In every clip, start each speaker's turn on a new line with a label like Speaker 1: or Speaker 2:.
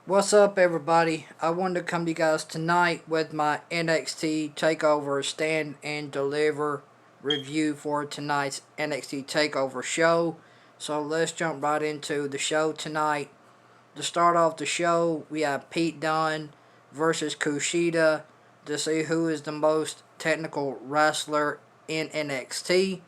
Speaker 1: What's up, everybody? I wanted to come to you guys tonight with my NXT TakeOver Stand and Deliver review for tonight's NXT TakeOver show. So let's jump right into the show tonight. To start off the show, we have Pete Dunne versus Kushida to see who is the most technical wrestler in NXT.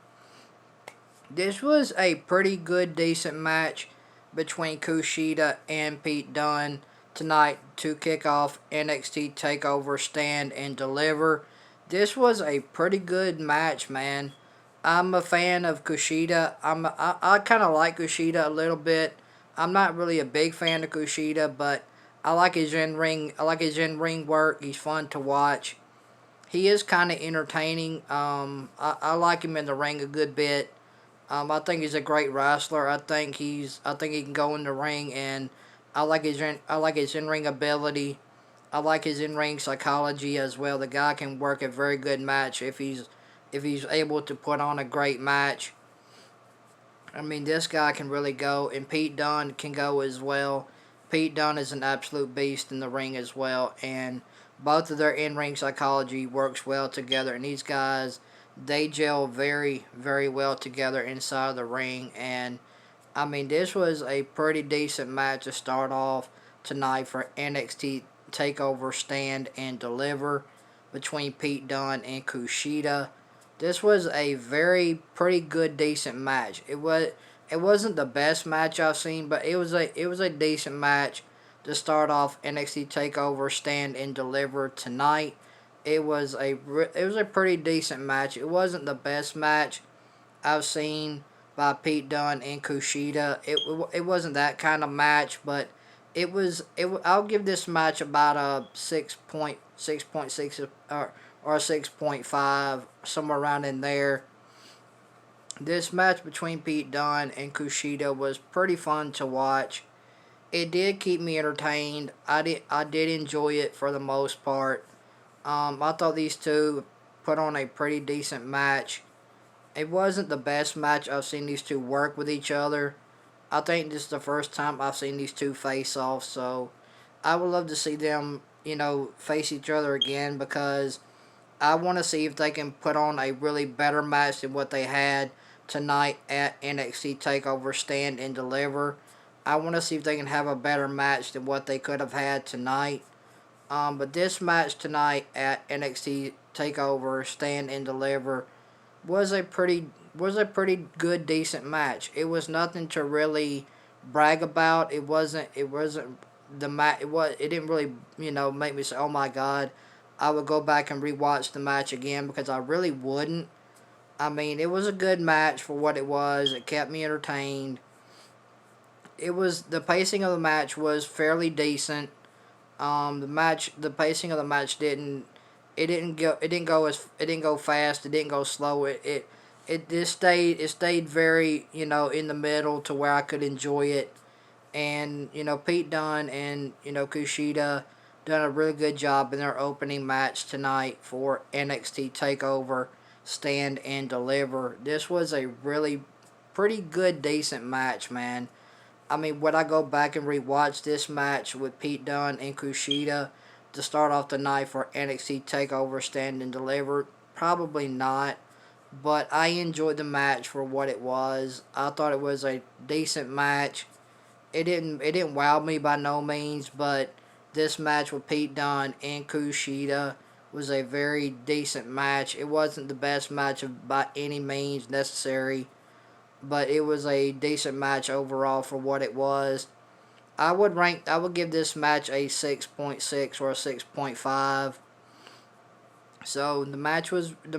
Speaker 1: This was a pretty good, decent match between Kushida and Pete Dunne tonight to kick off NXT TakeOver Stand and Deliver. This was a pretty good match, man. I'm a fan of Kushida. I kind of like Kushida a little bit. I'm not really a big fan of Kushida, but I like his in ring. I like his in ring work. He's fun to watch. He is kind of entertaining. I like him in the ring a good bit. I think he's a great wrestler. I think he can go in the ring, and I like his in ring ability. I like his in ring psychology as well. The guy can work a very good match if he's able to put on a great match. I mean, this guy can really go, and Pete Dunne can go as well. Pete Dunne is an absolute beast in the ring as well, and both of their in ring psychology works well together. And these guys, they gel very, very well together inside of the ring. And I mean, this was a pretty decent match to start off tonight for NXT Takeover Stand and Deliver between Pete Dunne and Kushida. This was a very pretty good decent match. It wasn't the best match I've seen, but it was a decent match to start off NXT Takeover Stand and Deliver tonight. It was a pretty decent match. It wasn't the best match I've seen by Pete Dunne and Kushida. It wasn't that kind of match, but I'll give this match about a 6.6 or a 6.5, somewhere around in there. This match between Pete Dunne and Kushida was pretty fun to watch. It did keep me entertained. I did enjoy it for the most part. I thought these two put on a pretty decent match. It wasn't the best match I've seen these two work with each other. I think this is the first time I've seen these two face off, so I would love to see them, face each other again because I want to see if they can put on a really better match than what they had tonight at NXT TakeOver Stand and Deliver. I want to see if they can have a better match than what they could have had tonight. But this match tonight at NXT TakeOver Stand and Deliver was a pretty good decent match. It was nothing to really brag about. It wasn't the match. It didn't really make me say, oh my god, I would go back and rewatch the match again because I really wouldn't. I mean, it was a good match for what it was. It kept me entertained. It was the pacing of the match was fairly decent. The pacing of the match it didn't go fast. It didn't go slow. It stayed very in the middle to where I could enjoy it. And Pete Dunne and Kushida done a really good job in their opening match tonight for NXT Takeover Stand and Deliver. This was a really pretty good decent match, man. I mean, would I go back and rewatch this match with Pete Dunne and Kushida to start off the night for NXT Takeover Stand and Deliver? Probably not. But I enjoyed the match for what it was. I thought it was a decent match. It didn't wow me by no means, but this match with Pete Dunne and Kushida was a very decent match. It wasn't the best match by any means necessary, but it was a decent match overall for what it was. I would give this match a 6.6 or a 6.5. So the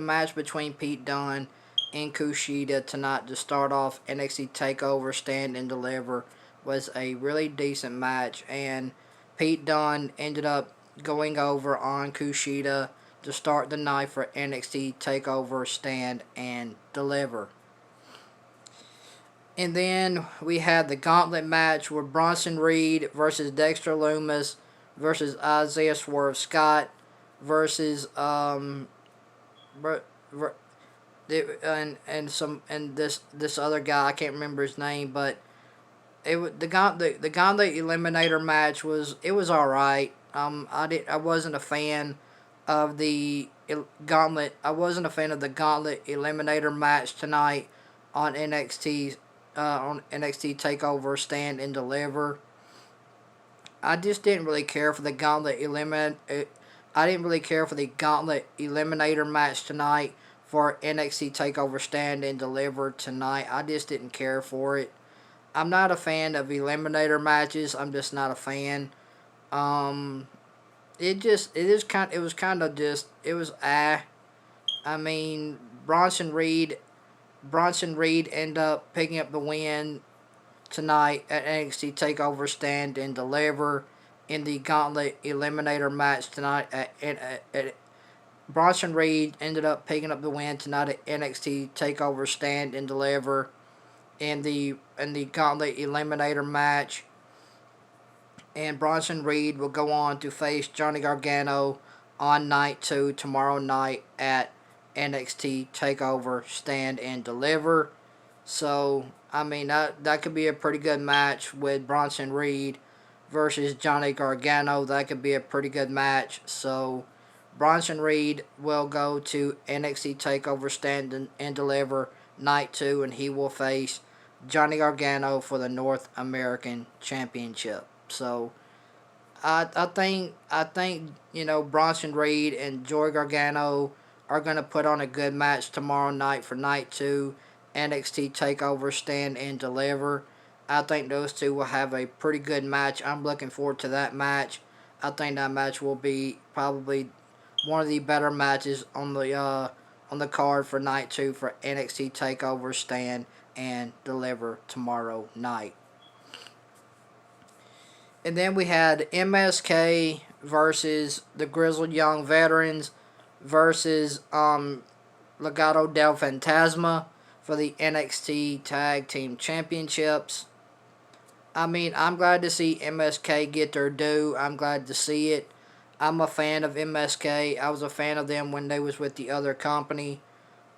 Speaker 1: match between Pete Dunne and Kushida tonight to start off NXT Takeover Stand and Deliver was a really decent match, and Pete Dunne ended up going over on Kushida to start the night for NXT Takeover Stand and Deliver. And then we had the gauntlet match with Bronson Reed versus Dexter Lumis versus Isaiah Swerve Scott versus and this other guy, I can't remember his name, but the Gauntlet Eliminator match was all right. I wasn't a fan of the Gauntlet. I wasn't a fan of the Gauntlet Eliminator match tonight on NXT Takeover Stand and Deliver. I just didn't really care for the Gauntlet Eliminate. I didn't really care for the Gauntlet Eliminator match tonight for NXT Takeover Stand and Deliver tonight. I just didn't care for it. I'm not a fan of Eliminator matches. I'm just not a fan. Um, it was kind of just it was I mean Bronson Reed ended up picking up the win tonight at NXT Takeover Stand and Deliver in the Gauntlet Eliminator match tonight at Bronson Reed ended up picking up the win tonight at NXT Takeover Stand and Deliver in the Gauntlet Eliminator match. And Bronson Reed will go on to face Johnny Gargano on night 2 tomorrow night at NXT Takeover Stand and Deliver. So, I mean, that could be a pretty good match with Bronson Reed versus Johnny Gargano. That could be a pretty good match. So, Bronson Reed will go to NXT Takeover Stand and Deliver night 2, and he will face Johnny Gargano for the North American Championship. So, I think Bronson Reed and Joey Gargano are gonna put on a good match tomorrow night for night 2, NXT Takeover Stand and Deliver. I think those two will have a pretty good match. I'm looking forward to that match. I think that match will be probably one of the better matches on the card for night 2 for NXT Takeover Stand and Deliver tomorrow night. And then we had MSK versus the Grizzled Young Veterans versus Legado del Fantasma for the NXT Tag Team Championships. I mean, I'm glad to see MSK get their due. I'm glad to see it. I'm a fan of MSK. I was a fan of them when they was with the other company.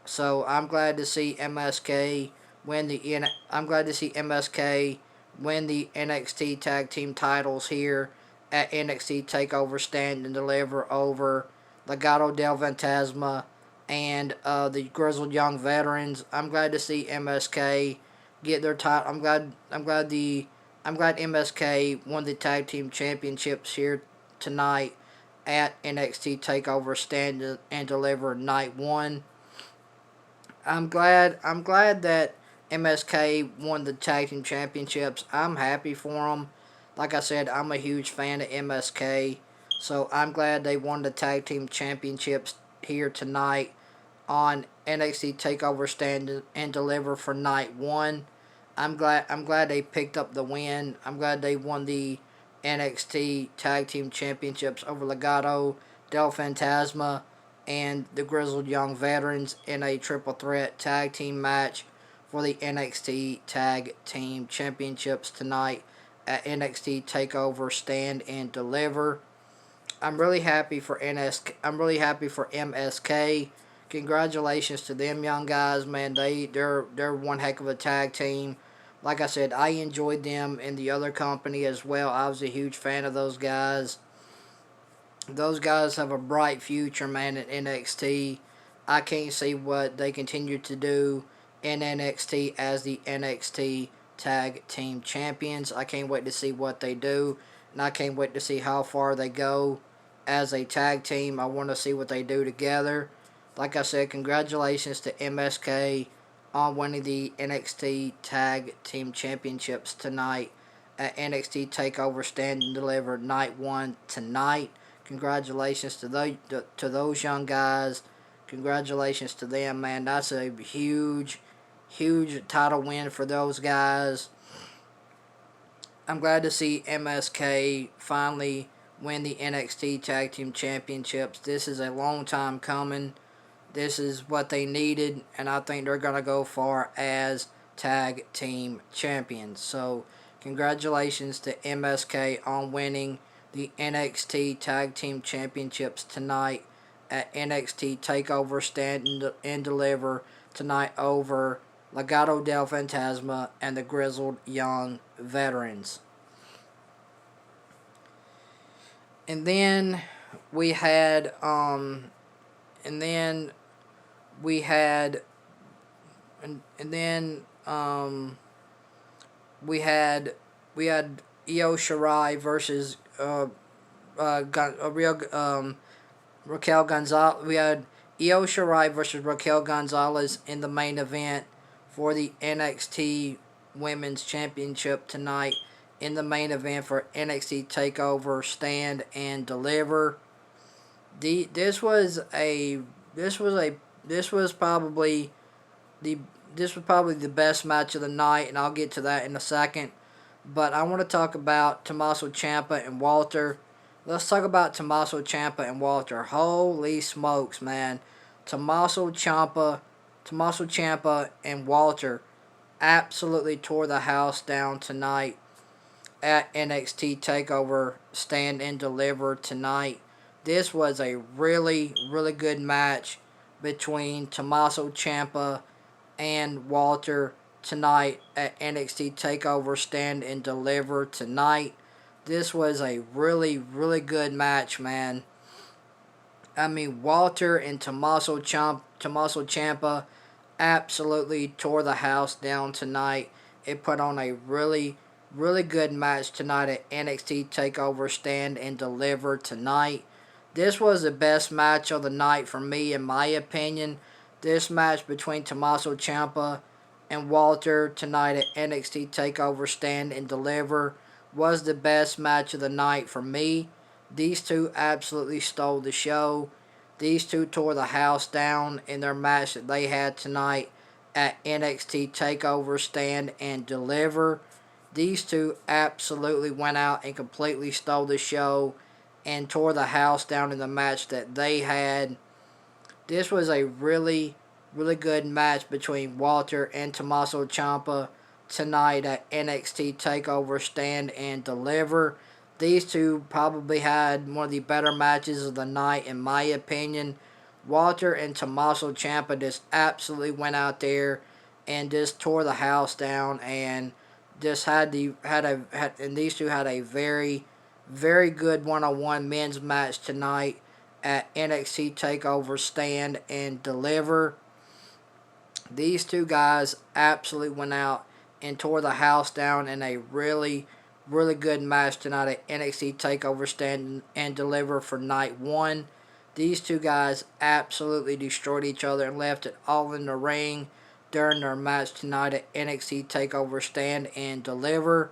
Speaker 1: So I'm glad to see MSK I'm glad to see MSK win the NXT Tag Team titles here at NXT Takeover Stand and Deliver over Legado del Fantasma and the Grizzled Young Veterans. I'm glad to see MSK get their title. I'm glad MSK won the Tag Team Championships here tonight at NXT Takeover Stand and Deliver Night 1. I'm glad that MSK won the Tag Team Championships. I'm happy for them. Like I said, I'm a huge fan of MSK. So I'm glad they won the Tag Team Championships here tonight on NXT Takeover Stand and Deliver for Night 1. I'm glad they picked up the win. I'm glad they won the NXT Tag Team Championships over Legado del Fantasma and the Grizzled Young Veterans in a triple threat tag team match for the NXT Tag Team Championships tonight at NXT Takeover Stand and Deliver. I'm really happy for MSK. Congratulations to them young guys, man. They're one heck of a tag team. Like I said, I enjoyed them in the other company as well. I was a huge fan of those guys. Those guys have a bright future, man, at NXT. I can't see what they continue to do in NXT as the NXT Tag Team Champions. I can't wait to see what they do, and I can't wait to see how far they go as a tag team. I want to see what they do together. Like I said, congratulations to MSK on winning the NXT Tag Team Championships tonight at NXT TakeOver Stand and Deliver Night 1 tonight. Congratulations to those young guys. Congratulations to them, man. That's a huge title win for those guys. I'm glad to see MSK finally win the NXT Tag Team Championships. This is a long time coming. This is what they needed, and I think they're going to go far as Tag Team Champions. So, congratulations to MSK on winning the NXT Tag Team Championships tonight at NXT TakeOver Stand and Deliver tonight over Legado del Fantasma and the Grizzled Young veterans. And then we had and then we had and then we had Io Shirai versus Raquel Gonzalez. We had Io Shirai versus Raquel Gonzalez in the main event for the NXT Women's Championship tonight. In the main event for NXT Takeover Stand and Deliver. This was probably the best match of the night, and I'll get to that in a second. But I want to talk about Tommaso Ciampa and Walter. Let's talk about Tommaso Ciampa and Walter. Holy smokes, man. Tommaso Ciampa and Walter absolutely tore the house down tonight at NXT TakeOver Stand and Deliver tonight. This was a really, really good match between Tommaso Ciampa and Walter tonight at NXT TakeOver Stand and Deliver tonight. This was a really, really good match, man. I mean, Walter and Tommaso Ciampa absolutely tore the house down tonight. It put on a really, really good match tonight at NXT TakeOver Stand and Deliver tonight. This was the best match of the night for me, in my opinion. This match between Tommaso Ciampa and Walter tonight at NXT TakeOver Stand and Deliver was the best match of the night for me. These two absolutely stole the show. These two tore the house down in their match that they had tonight at NXT TakeOver Stand and Deliver. These two absolutely went out and completely stole the show and tore the house down in the match that they had. This was a really, really good match between Walter and Tommaso Ciampa tonight at NXT TakeOver Stand and Deliver. These two probably had one of the better matches of the night, in my opinion. Walter and Tommaso Ciampa just absolutely went out there and just tore the house down, and just and these two had a very, very good one-on-one men's match tonight at NXT TakeOver Stand and Deliver. These two guys absolutely went out and tore the house down in a really, really good match tonight at NXT TakeOver Stand and Deliver for night one. These two guys absolutely destroyed each other and left it all in the ring during their match tonight at NXT TakeOver Stand and Deliver.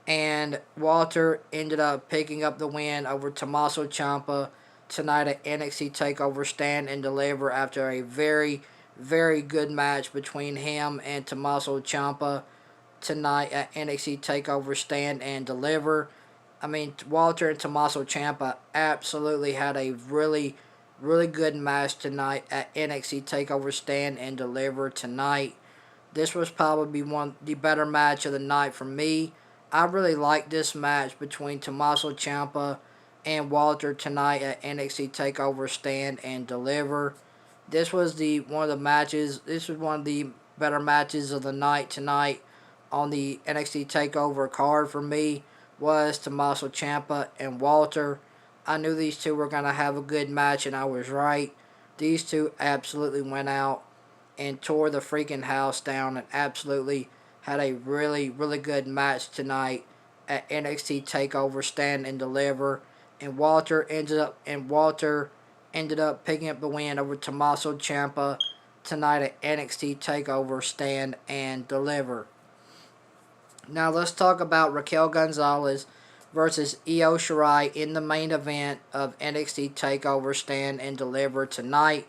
Speaker 1: And Walter ended up picking up the win over Tommaso Ciampa tonight at NXT TakeOver Stand and Deliver after a very, very good match between him and Tommaso Ciampa tonight at NXT TakeOver Stand and Deliver. I mean, Walter and Tommaso Ciampa absolutely had a really, really good match tonight at NXT TakeOver Stand and Deliver tonight. This was probably one of the better match of the night for me. I really like this match between Tommaso Ciampa and Walter tonight at NXT TakeOver Stand and Deliver. This was one of the better matches of the night tonight on the NXT TakeOver card for me was Tommaso Ciampa and Walter. I knew these two were going to have a good match, and I was right. These two absolutely went out and tore the freaking house down and absolutely had a really, really good match tonight at NXT TakeOver Stand and Deliver. And Walter ended up picking up the win over Tommaso Ciampa tonight at NXT TakeOver Stand and Deliver. Now let's talk about Raquel Gonzalez versus Io Shirai in the main event of NXT TakeOver Stand and Deliver tonight.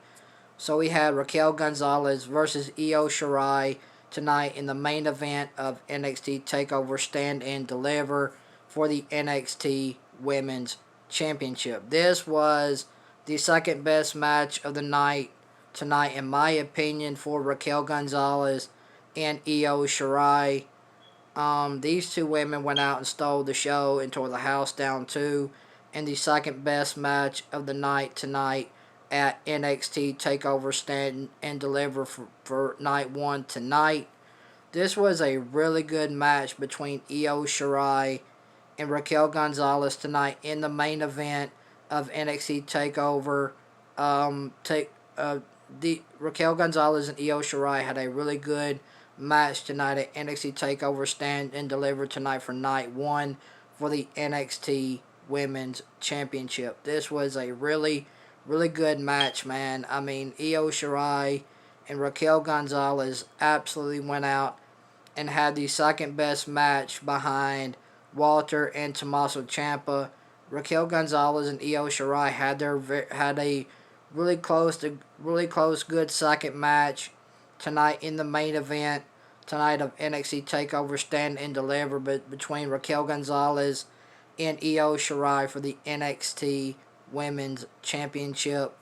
Speaker 1: So we had Raquel Gonzalez versus Io Shirai tonight in the main event of NXT TakeOver Stand and Deliver for the NXT Women's Championship. This was the second best match of the night tonight, in my opinion, for Raquel Gonzalez and Io Shirai. These two women went out and stole the show and tore the house down too. And the second best match of the night tonight at NXT TakeOver Stand and Deliver for night one tonight. This was a really good match between Io Shirai and Raquel Gonzalez tonight in the main event of NXT Takeover. Take the Raquel Gonzalez and Io Shirai had a really good match tonight at NXT Takeover Stand and Deliver tonight for night one for the NXT Women's Championship. This was a really good match, man. I mean, Io Shirai and Raquel Gonzalez absolutely went out and had the second best match behind Walter and Tommaso Ciampa. Raquel Gonzalez and Io Shirai had a really close, good second match tonight in the main event tonight of NXT Takeover Stand and Deliver, but between Raquel Gonzalez and Io Shirai for the NXT Women's Championship.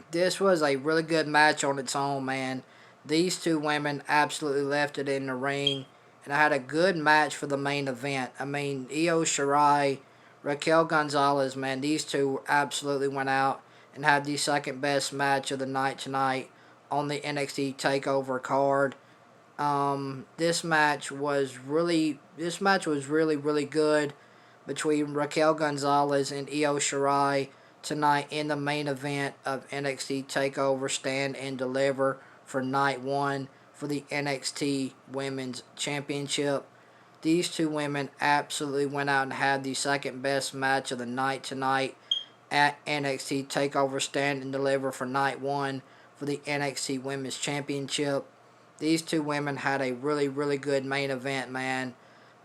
Speaker 1: This was a really good match on its own, man. These two women absolutely left it in the ring, and I had a good match for the main event. I mean, Io Shirai, Raquel Gonzalez, man, these two absolutely went out and had the second best match of the night tonight on the NXT Takeover card. This match was really good between Raquel Gonzalez and Io Shirai tonight in the main event of NXT Takeover Stand and Deliver for night one for the NXT Women's Championship. These two women absolutely went out and had the second best match of the night tonight at NXT Takeover Stand and Deliver for night one for the NXT Women's Championship. These two women had a really good main event, man.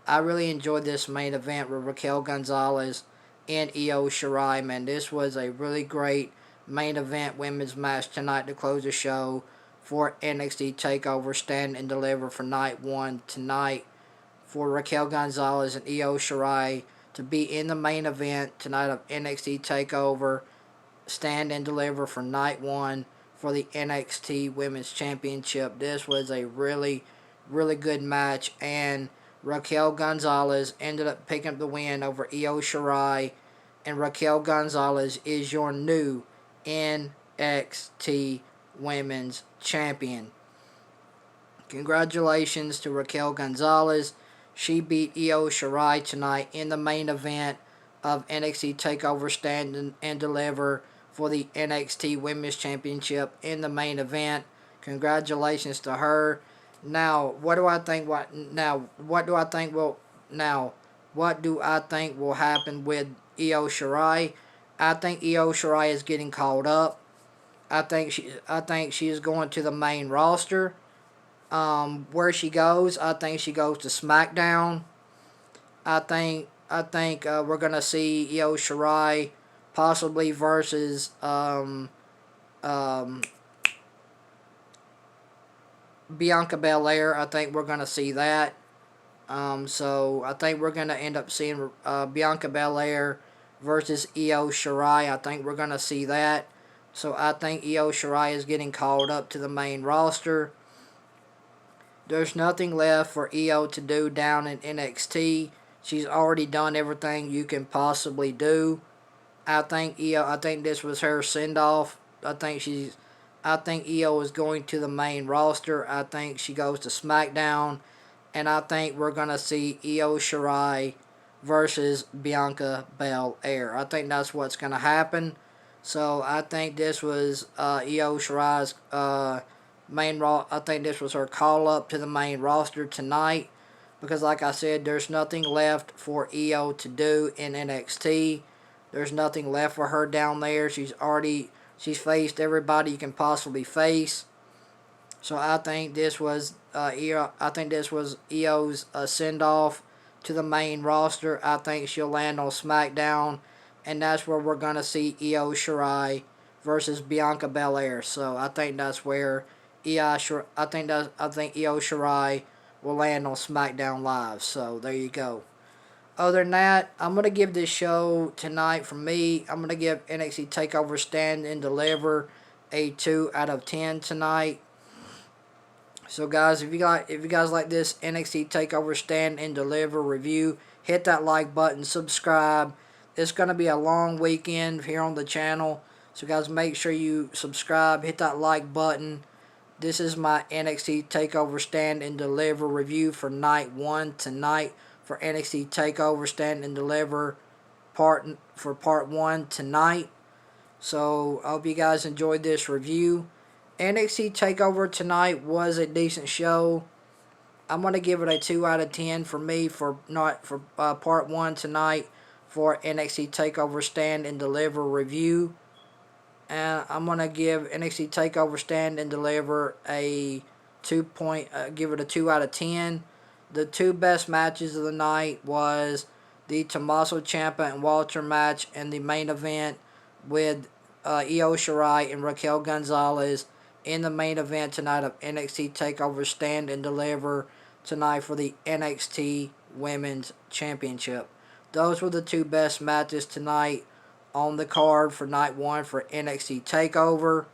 Speaker 1: I really enjoyed this main event with Raquel Gonzalez and Io Shirai, man. This was a really great main event women's match tonight to close the show for NXT TakeOver Stand and Deliver for night one tonight, for Raquel Gonzalez and Io Shirai to be in the main event tonight of NXT TakeOver Stand and Deliver for night one for the NXT Women's Championship. This was a really good match, and Raquel Gonzalez ended up picking up the win over Io Shirai, and Raquel Gonzalez is your new NXT Women's Champion. Congratulations to Raquel Gonzalez. She beat Io Shirai tonight in the main event of NXT TakeOver Stand and Deliver for the NXT Women's Championship in the main event. Congratulations to her. Now, what do I think will happen with Io Shirai? I think Io Shirai is getting called up. I think she is going to the main roster. Where she goes, I think she goes to SmackDown. I think we're gonna see Io Shirai possibly versus Bianca Belair. I think we're gonna see that. So I think we're gonna end up seeing Bianca Belair versus Io Shirai. I think we're gonna see that. So I think Io Shirai is getting called up to the main roster. There's nothing left for Io to do down in NXT. She's already done everything you can possibly do. I think this was her send-off. I think Io is going to the main roster. I think she goes to SmackDown. And I think we're going to see Io Shirai versus Bianca Belair. I think that's what's going to happen. So I think this was Io Shirai's I think this was her call up to the main roster tonight, because like I said, there's nothing left for Io to do in NXT. There's nothing left for her down there. She's faced everybody you can possibly face. So I think this was Io's send off to the main roster. I think she'll land on SmackDown, and that's where we're gonna see Io Shirai versus Bianca Belair. So I think that's where Io Shirai will land on SmackDown Live. So there you go. Other than that, I'm going to give this show tonight, from me, I'm going to give NXT TakeOver Stand and Deliver a 2 out of 10 tonight. So guys, if you guys like this NXT TakeOver Stand and Deliver review, hit that like button, subscribe. It's going to be a long weekend here on the channel. So guys, make sure you subscribe, hit that like button. This is my NXT TakeOver Stand and Deliver review for night 1 tonight for NXT TakeOver Stand and Deliver part 1 tonight. So I hope you guys enjoyed this review. NXT TakeOver tonight was a decent show. I'm gonna give it a 2 out of 10 for me for part 1 tonight for NXT TakeOver Stand and Deliver review. And I'm gonna give NXT TakeOver Stand and Deliver a give it a 2 out of 10. The two best matches of the night was the Tommaso Ciampa and Walter match and the main event with Io Shirai and Raquel Gonzalez in the main event tonight of NXT TakeOver Stand and Deliver tonight for the NXT Women's Championship. Those were the two best matches tonight on the card for night 1 for NXT TakeOver.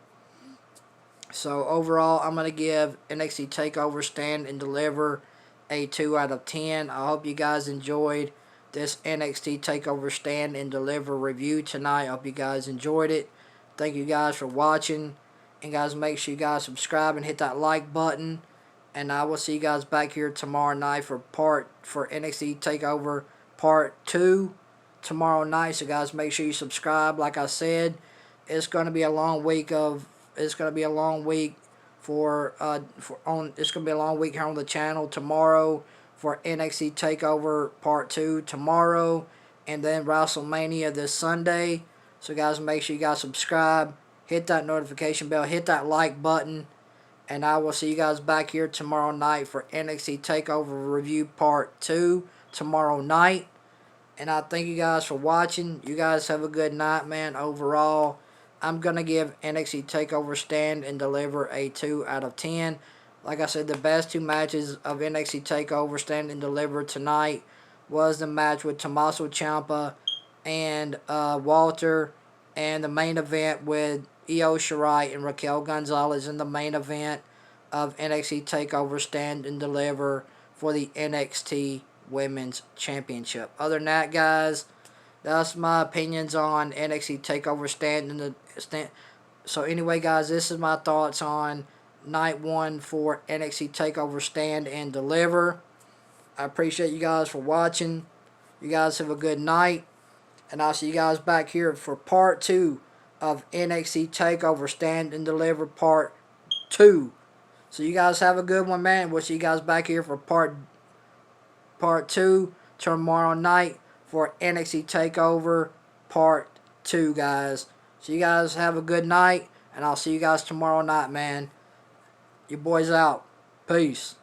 Speaker 1: So overall, I'm going to give NXT TakeOver Stand and Deliver a 2 out of 10. I hope you guys enjoyed this NXT TakeOver Stand and Deliver review tonight. I hope you guys enjoyed it. Thank you guys for watching. And guys, make sure you guys subscribe and hit that like button. And I will see you guys back here tomorrow night for NXT TakeOver Part 2 tomorrow night. So guys, make sure you subscribe. Like I said, it's going to be a long week here on the channel tomorrow for NXT TakeOver Part 2 tomorrow, and then WrestleMania this Sunday. So guys, make sure you guys subscribe, hit that notification bell, hit that like button, and I will see you guys back here tomorrow night for NXT TakeOver Review Part 2 tomorrow night. And I thank you guys for watching. You guys have a good night, man. Overall, I'm going to give NXT TakeOver Stand and Deliver a 2 out of 10. Like I said, the best two matches of NXT TakeOver Stand and Deliver tonight was the match with Tommaso Ciampa and Walter, and the main event with Io Shirai and Raquel Gonzalez in the main event of NXT TakeOver Stand and Deliver for the NXT Women's Championship. Other than that, guys, that's my opinions on NXT TakeOver Stand. So anyway, guys, this is my thoughts on night 1 for NXT TakeOver Stand and Deliver. I appreciate you guys for watching. You guys have a good night. And I'll see you guys back here for Part 2 of NXT TakeOver Stand and Deliver Part 2. So you guys have a good one, man. We'll see you guys back here for Part 2 tomorrow night for NXT TakeOver Part 2, guys. So you guys have a good night, and I'll see you guys tomorrow night, man. Your boy's out. Peace.